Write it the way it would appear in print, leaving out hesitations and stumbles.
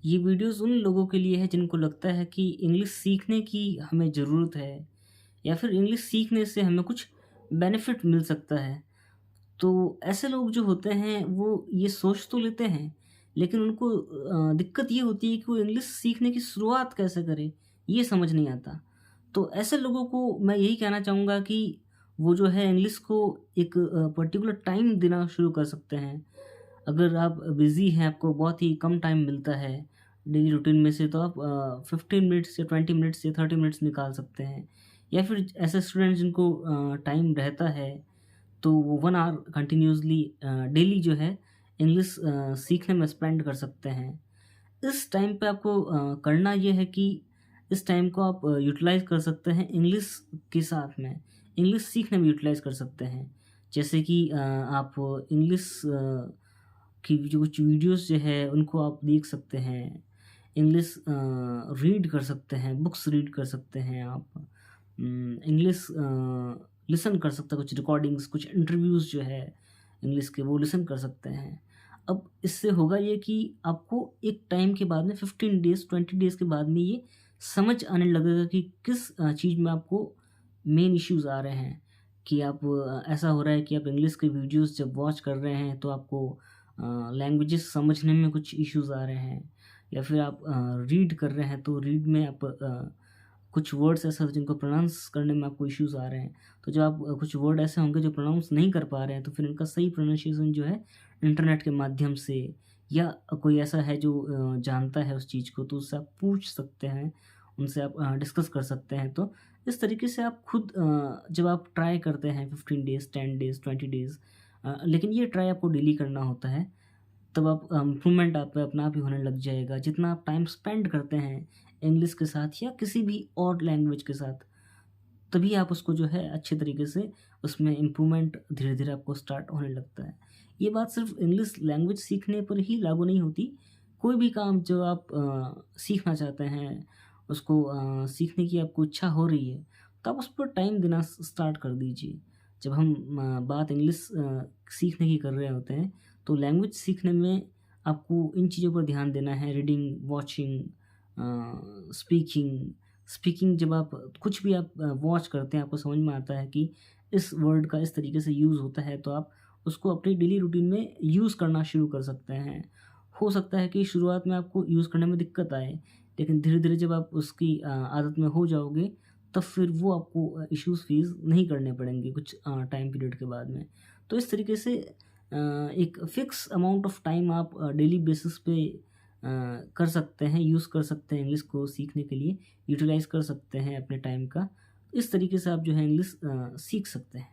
ये वीडियोज़ उन लोगों के लिए है जिनको लगता है कि इंग्लिश सीखने की हमें ज़रूरत है या फिर इंग्लिश सीखने से हमें कुछ बेनिफिट मिल सकता है। तो ऐसे लोग जो होते हैं वो ये सोच तो लेते हैं, लेकिन उनको दिक्कत ये होती है कि वो इंग्लिश सीखने की शुरुआत कैसे करें, ये समझ नहीं आता। तो ऐसे लोगों को मैं यही कहना चाहूँगा कि वो जो है इंग्लिश को एक पर्टिकुलर टाइम देना शुरू कर सकते हैं। अगर आप बिज़ी हैं, आपको बहुत ही कम टाइम मिलता है डेली रूटीन में से, तो आप 15 मिनट्स या 20 मिनट्स या 30 मिनट्स निकाल सकते हैं। या फिर ऐसे स्टूडेंट जिनको टाइम रहता है, तो वो 1 आवर कंटिन्यूअसली डेली जो है इंग्लिश सीखने में स्पेंड कर सकते हैं। इस टाइम पे आपको करना ये है कि इस टाइम को आप यूटिलाइज़ कर सकते हैं इंग्लिश के साथ में, इंग्लिश सीखने में यूटिलाइज़ कर सकते हैं। जैसे कि आप इंग्लिश की जो कुछ वीडियोज़ जो है उनको आप देख सकते हैं। इंग्लिश रीड कर सकते हैं, बुक्स रीड कर सकते हैं आप। इंग्लिश लिसन कर सकते हैं, कुछ रिकॉर्डिंग्स, कुछ इंटरव्यूज़ जो है इंग्लिश के वो लिसन कर सकते हैं। अब इससे होगा ये कि आपको एक टाइम के बाद में 15 डेज़, 20 डेज़ के बाद में ये समझ आने लगेगा कि किस चीज़ में आपको मेन इश्यूज़ आ रहे हैं। कि आप ऐसा हो रहा है कि आप इंग्लिश के वीडियोज़ जब वॉच कर रहे हैं तो आपको लैंग्वेजेस समझने में कुछ इश्यूज़ आ रहे हैं, या फिर आप रीड कर रहे हैं तो रीड में आप कुछ वर्ड्स ऐसे होते हैं जिनको प्रोनाउंस करने में आपको इश्यूज़ आ रहे हैं। तो जब आप कुछ वर्ड ऐसे होंगे जो प्रोनाउंस नहीं कर पा रहे हैं, तो फिर इनका सही प्रोनाउंसिएशन जो है इंटरनेट के माध्यम से, या कोई ऐसा है जो जानता है उस चीज़ को, तो उससे आप पूछ सकते हैं, उनसे आप डिस्कस कर सकते हैं। तो इस तरीके से आप खुद जब आप ट्राई करते हैं 15 डेज़, 10 डेज़, 20 डेज़, लेकिन ये ट्राई आपको डेली करना होता है, तब आप इम्प्रूवमेंट आप पे अपने आप ही होने लग जाएगा। जितना आप टाइम स्पेंड करते हैं इंग्लिश के साथ या किसी भी और लैंग्वेज के साथ, तभी आप उसको जो है अच्छे तरीके से उसमें इम्प्रूवमेंट धीरे-धीरे आपको स्टार्ट होने लगता है। ये बात सिर्फ़ इंग्लिश लैंग्वेज सीखने पर ही लागू नहीं होती, कोई भी काम जो आप सीखना चाहते हैं, उसको सीखने की आपको इच्छा हो रही है, तो आप उस पर टाइम देना स्टार्ट कर दीजिए। जब हम बात इंग्लिश सीखने की कर रहे होते हैं, तो लैंग्वेज सीखने में आपको इन चीज़ों पर ध्यान देना है, रीडिंग, वॉचिंग, स्पीकिंग। स्पीकिंग जब आप कुछ भी आप वॉच करते हैं, आपको समझ में आता है कि इस वर्ड का इस तरीके से यूज़ होता है, तो आप उसको अपनी डेली रूटीन में यूज़ करना शुरू कर सकते हैं। हो सकता है कि शुरुआत में आपको यूज़ करने में दिक्कत आए, लेकिन धीरे-धीरे जब आप उसकी आदत में हो जाओगे, तब फिर वो आपको इश्यूज़ फेस नहीं करने पड़ेंगे कुछ टाइम पीरियड के बाद में। तो इस तरीके से एक फ़िक्स अमाउंट ऑफ टाइम आप डेली बेसिस पे कर सकते हैं, यूज़ कर सकते हैं इंग्लिश को सीखने के लिए, यूटिलाइज़ कर सकते हैं अपने टाइम का। इस तरीके से आप जो है इंग्लिश सीख सकते हैं।